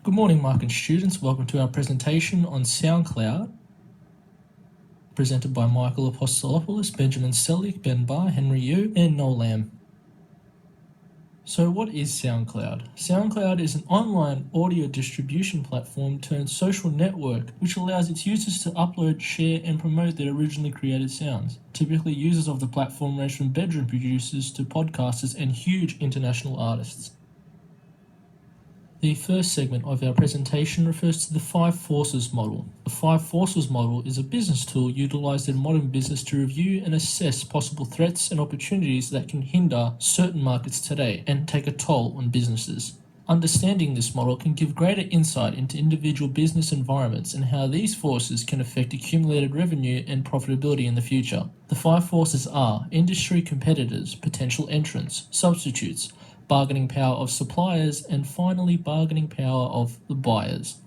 Good morning, marketing students. Welcome to our presentation on SoundCloud, presented by Michael Apostolopoulos, Benjamin Sellick, Ben Barr, Henry Yeoh, and Noel Lam. So what is SoundCloud? SoundCloud is an online audio distribution platform turned social network which allows its users to upload, share, and promote their originally created sounds. Typically, users of the platform range from bedroom producers to podcasters and huge international artists. The first segment of our presentation refers to the 5 forces model. The 5 forces model is a business tool utilized in modern business to review and assess possible threats and opportunities that can hinder certain markets today and take a toll on businesses. Understanding this model can give greater insight into individual business environments and how these forces can affect accumulated revenue and profitability in the future. The 5 forces are industry competitors, potential entrants, substitutes, bargaining power of suppliers, and finally bargaining power of the buyers.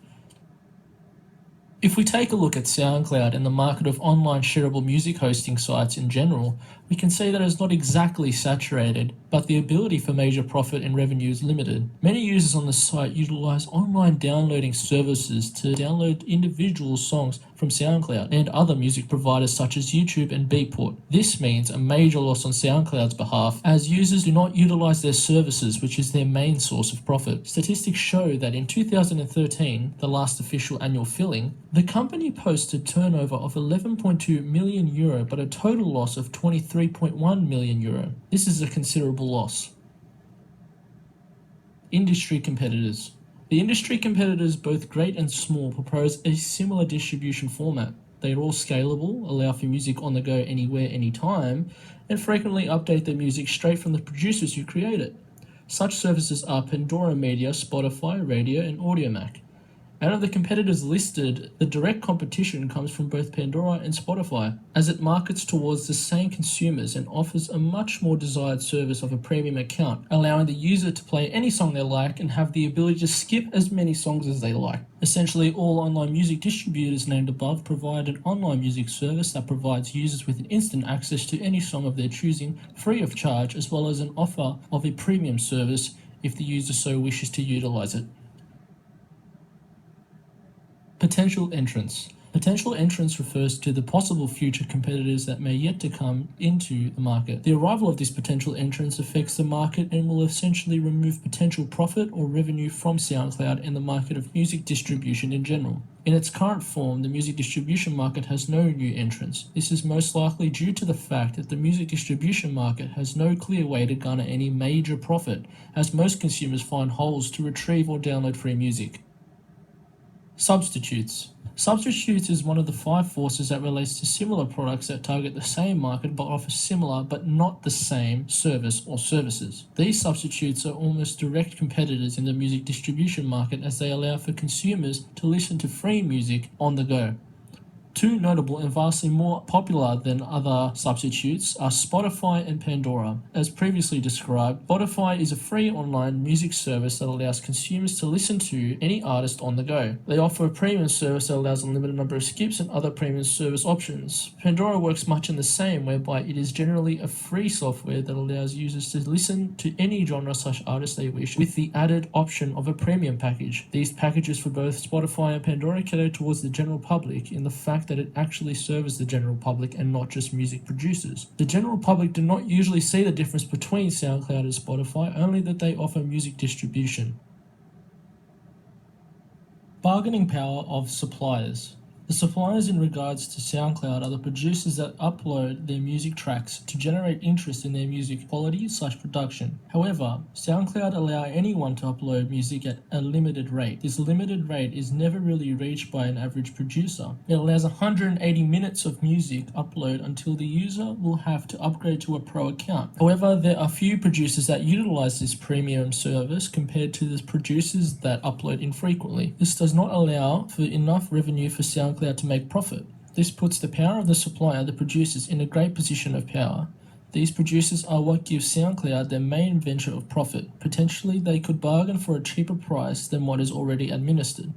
If we take a look at SoundCloud and the market of online shareable music hosting sites in general, we can see that it's not exactly saturated, but the ability for major profit and revenue is limited. Many users on the site utilize online downloading services to download individual songs from SoundCloud and other music providers such as YouTube and Beatport. This means a major loss on SoundCloud's behalf, as users do not utilize their services, which is their main source of profit. Statistics show that in 2013, the last official annual filling, the company posted turnover of €11.2 million, but a total loss of €23.1 million. This is a considerable loss. Industry competitors. The industry competitors, both great and small, propose a similar distribution format. They are all scalable, allow for music on the go anywhere, anytime, and frequently update their music straight from the producers who create it. Such services are Pandora Media, Spotify, Radio, and AudioMac. Out of the competitors listed, the direct competition comes from both Pandora and Spotify, as it markets towards the same consumers and offers a much more desired service of a premium account, allowing the user to play any song they like and have the ability to skip as many songs as they like. Essentially, all online music distributors named above provide an online music service that provides users with instant access to any song of their choosing, free of charge, as well as an offer of a premium service if the user so wishes to utilize it. Potential entrants. Potential entrants refers to the possible future competitors that may yet to come into the market. The arrival of these potential entrants affects the market and will essentially remove potential profit or revenue from SoundCloud and the market of music distribution in general. In its current form, the music distribution market has no new entrants. This is most likely due to the fact that the music distribution market has no clear way to garner any major profit, as most consumers find holes to retrieve or download free music. Substitutes. Substitutes is one of the 5 forces that relates to similar products that target the same market but offer similar but not the same service or services. These substitutes are almost direct competitors in the music distribution market, as they allow for consumers to listen to free music on the go. 2 notable and vastly more popular than other substitutes are Spotify and Pandora. As previously described, Spotify is a free online music service that allows consumers to listen to any artist on the go. They offer a premium service that allows a limited number of skips and other premium service options. Pandora works much in the same, whereby it is generally a free software that allows users to listen to any genre/artist they wish, with the added option of a premium package. These packages for both Spotify and Pandora cater towards the general public in the fact that it actually serves the general public and not just music producers. The general public do not usually see the difference between SoundCloud and Spotify, only that they offer music distribution. Bargaining power of suppliers. The suppliers in regards to SoundCloud are the producers that upload their music tracks to generate interest in their music quality/production. However, SoundCloud allow anyone to upload music at a limited rate. This limited rate is never really reached by an average producer. It allows 180 minutes of music upload until the user will have to upgrade to a pro account. However, there are few producers that utilize this premium service compared to the producers that upload infrequently. This does not allow for enough revenue for SoundCloud to make profit. This puts the power of the supplier, the producers, in a great position of power. These producers are what gives SoundCloud their main venture of profit. Potentially, they could bargain for a cheaper price than what is already administered.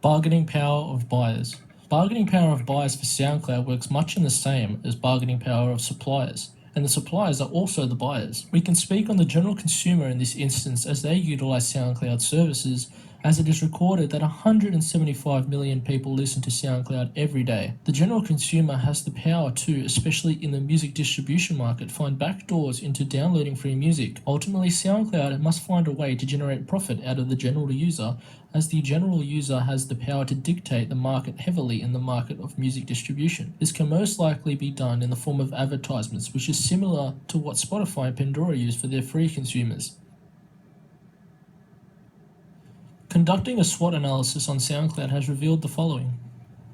Bargaining power of buyers. Bargaining power of buyers for SoundCloud works much in the same as bargaining power of suppliers. and the suppliers are also the buyers. We can speak on the general consumer in this instance as they utilize SoundCloud services, as it is recorded that 175 million people listen to SoundCloud every day. The general consumer has the power to, especially in the music distribution market, find backdoors into downloading free music. Ultimately, SoundCloud must find a way to generate profit out of the general user, as the general user has the power to dictate the market heavily in the market of music distribution. This can most likely be done in the form of advertisements, which is similar to what Spotify and Pandora use for their free consumers. Conducting a SWOT analysis on SoundCloud has revealed the following.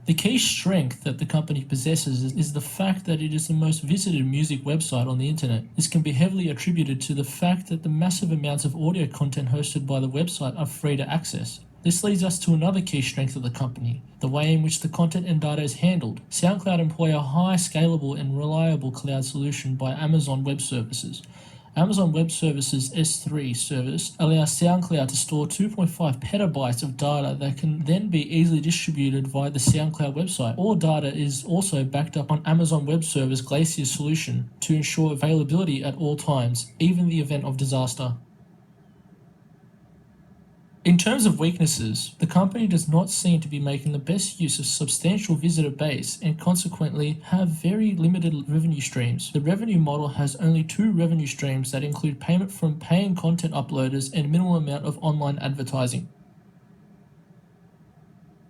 The key strength that the company possesses is the fact that it is the most visited music website on the internet. This can be heavily attributed to the fact that the massive amounts of audio content hosted by the website are free to access. This leads us to another key strength of the company, the way in which the content and data is handled. SoundCloud employ a high, scalable and reliable cloud solution by Amazon Web Services. Amazon Web Services S3 service allows SoundCloud to store 2.5 petabytes of data that can then be easily distributed via the SoundCloud website. All data is also backed up on Amazon Web Service Glacier solution to ensure availability at all times, even the event of disaster. In terms of weaknesses, the company does not seem to be making the best use of substantial visitor base and consequently have very limited revenue streams. The revenue model has only 2 revenue streams that include payment from paying content uploaders and minimal amount of online advertising.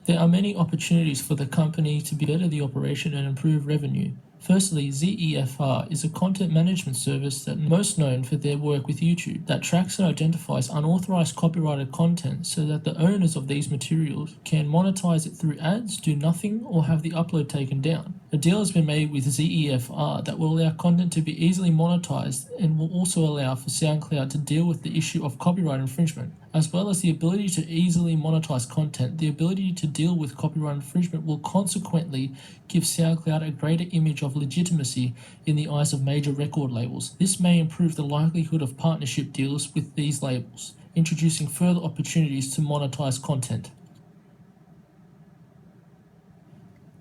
There are many opportunities for the company to better the operation and improve revenue. Firstly, ZEFR is a content management service that most known for their work with YouTube that tracks and identifies unauthorized copyrighted content so that the owners of these materials can monetize it through ads, do nothing, or have the upload taken down. A deal has been made with ZEFR that will allow content to be easily monetized and will also allow for SoundCloud to deal with the issue of copyright infringement. As well as the ability to easily monetize content, the ability to deal with copyright infringement will consequently give SoundCloud a greater image of legitimacy in the eyes of major record labels. This may improve the likelihood of partnership deals with these labels, introducing further opportunities to monetize content.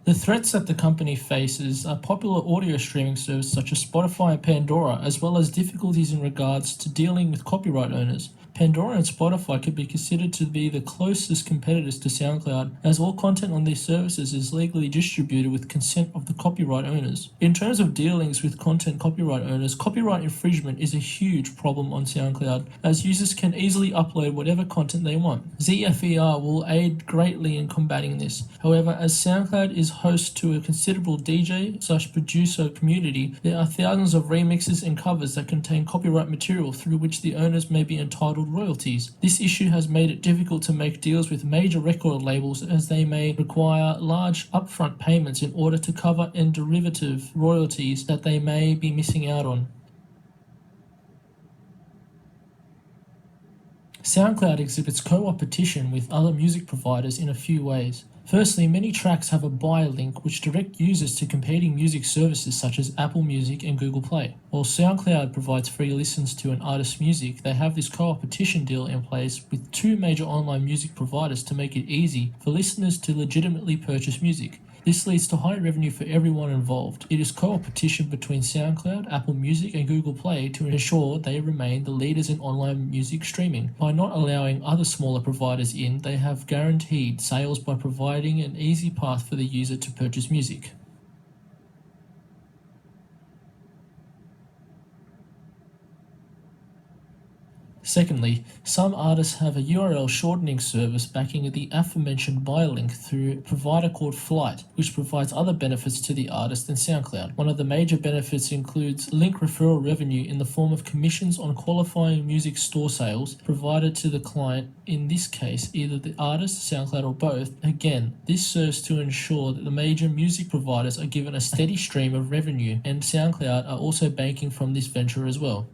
The threats that the company faces are popular audio streaming services such as Spotify and Pandora, as well as difficulties in regards to dealing with copyright owners. Pandora and Spotify could be considered to be the closest competitors to SoundCloud, as all content on these services is legally distributed with consent of the copyright owners. In terms of dealings with content copyright owners, copyright infringement is a huge problem on SoundCloud, as users can easily upload whatever content they want. ZFER will aid greatly in combating this. However, as SoundCloud is host to a considerable DJ/producer community, there are thousands of remixes and covers that contain copyright material through which the owners may be entitled royalties. This issue has made it difficult to make deals with major record labels, as they may require large upfront payments in order to cover and derivative royalties that they may be missing out on. SoundCloud exhibits co-opetition with other music providers in a few ways. Firstly, many tracks have a buy link which direct users to competing music services such as Apple Music and Google Play. While SoundCloud provides free listens to an artist's music, they have this co-opetition deal in place with 2 major online music providers to make it easy for listeners to legitimately purchase music. This leads to high revenue for everyone involved. It is co-opetition between SoundCloud, Apple Music and Google Play to ensure they remain the leaders in online music streaming. By not allowing other smaller providers in, they have guaranteed sales by providing an easy path for the user to purchase music. Secondly, some artists have a URL shortening service backing the aforementioned buy link through a provider called Flight, which provides other benefits to the artist and SoundCloud. One of the major benefits includes link referral revenue in the form of commissions on qualifying music store sales provided to the client, in this case either the artist, SoundCloud or both. Again, this serves to ensure that the major music providers are given a steady stream of revenue, and SoundCloud are also banking from this venture as well.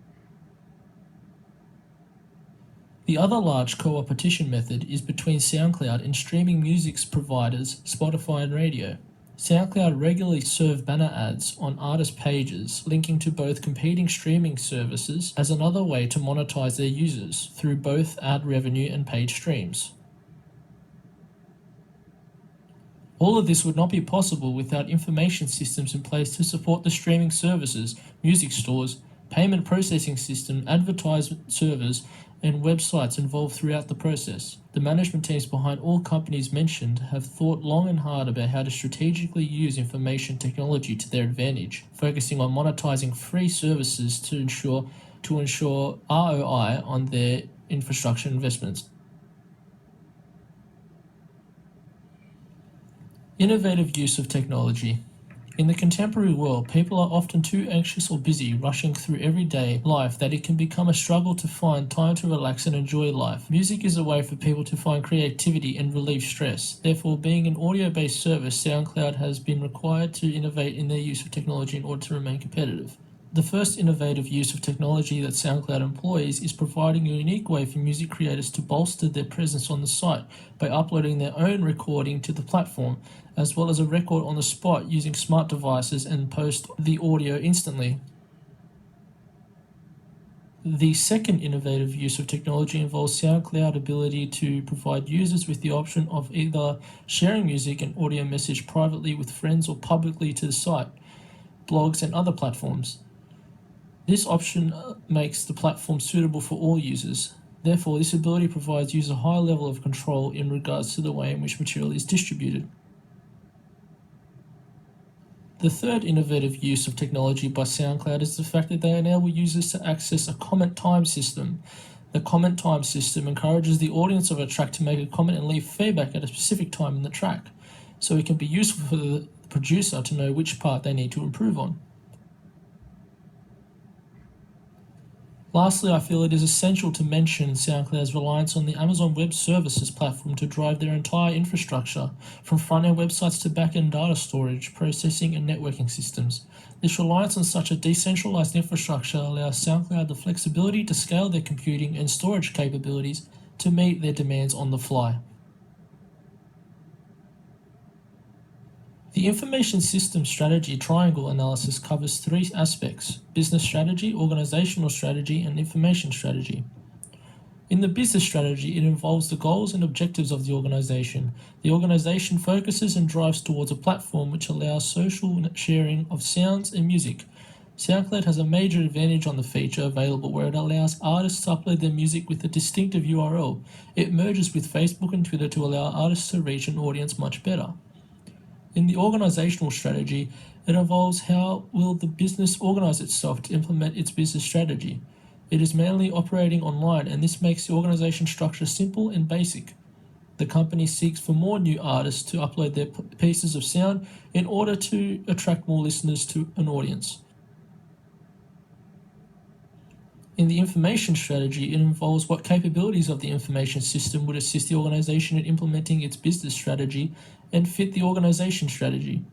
The other large co-opetition method is between SoundCloud and streaming music providers Spotify and radio. SoundCloud regularly serve banner ads on artist pages, linking to both competing streaming services as another way to monetize their users through both ad revenue and paid streams. All of this would not be possible without information systems in place to support the streaming services, music stores, payment processing system, advertisement servers, and websites involved throughout the process. The management teams behind all companies mentioned have thought long and hard about how to strategically use information technology to their advantage, focusing on monetizing free services to ensure ROI on their infrastructure investments. Innovative use of technology. In the contemporary world, people are often too anxious or busy rushing through everyday life that it can become a struggle to find time to relax and enjoy life. Music is a way for people to find creativity and relieve stress. Therefore, being an audio-based service, SoundCloud has been required to innovate in their use of technology in order to remain competitive. The first innovative use of technology that SoundCloud employs is providing a unique way for music creators to bolster their presence on the site by uploading their own recording to the platform, as well as a record on the spot using smart devices and post the audio instantly. The second innovative use of technology involves SoundCloud's ability to provide users with the option of either sharing music and audio message privately with friends or publicly to the site, blogs, and other platforms. This option makes the platform suitable for all users. Therefore, this ability provides users a high level of control in regards to the way in which material is distributed. The third innovative use of technology by SoundCloud is the fact that they enable users to access a comment time system. The comment time system encourages the audience of a track to make a comment and leave feedback at a specific time in the track, so it can be useful for the producer to know which part they need to improve on. Lastly, I feel it is essential to mention SoundCloud's reliance on the Amazon Web Services platform to drive their entire infrastructure, from front-end websites to back-end data storage, processing, and networking systems. This reliance on such a decentralized infrastructure allows SoundCloud the flexibility to scale their computing and storage capabilities to meet their demands on the fly. The information system strategy triangle analysis covers three aspects: business strategy, organizational strategy, and information strategy. In the business strategy, it involves the goals and objectives of the organization. The organization focuses and drives towards a platform which allows social sharing of sounds and music. SoundCloud has a major advantage on the feature available where it allows artists to upload their music with a distinctive URL. It merges with Facebook and Twitter to allow artists to reach an audience much better. In the organizational strategy, it involves how will the business organize itself to implement its business strategy. It is mainly operating online, and this makes the organization structure simple and basic. The company seeks for more new artists to upload their pieces of sound in order to attract more listeners to an audience. In the information strategy, it involves what capabilities of the information system would assist the organization in implementing its business strategy and fit the organization strategy.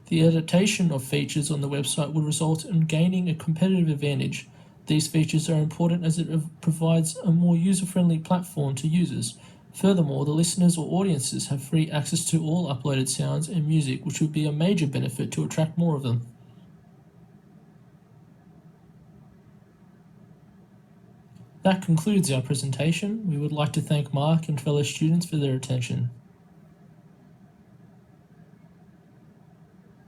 The adaptation of features on the website would result in gaining a competitive advantage. These features are important as it provides a more user-friendly platform to users. Furthermore, the listeners or audiences have free access to all uploaded sounds and music, which would be a major benefit to attract more of them. That concludes our presentation. We would like to thank Mark and fellow students for their attention.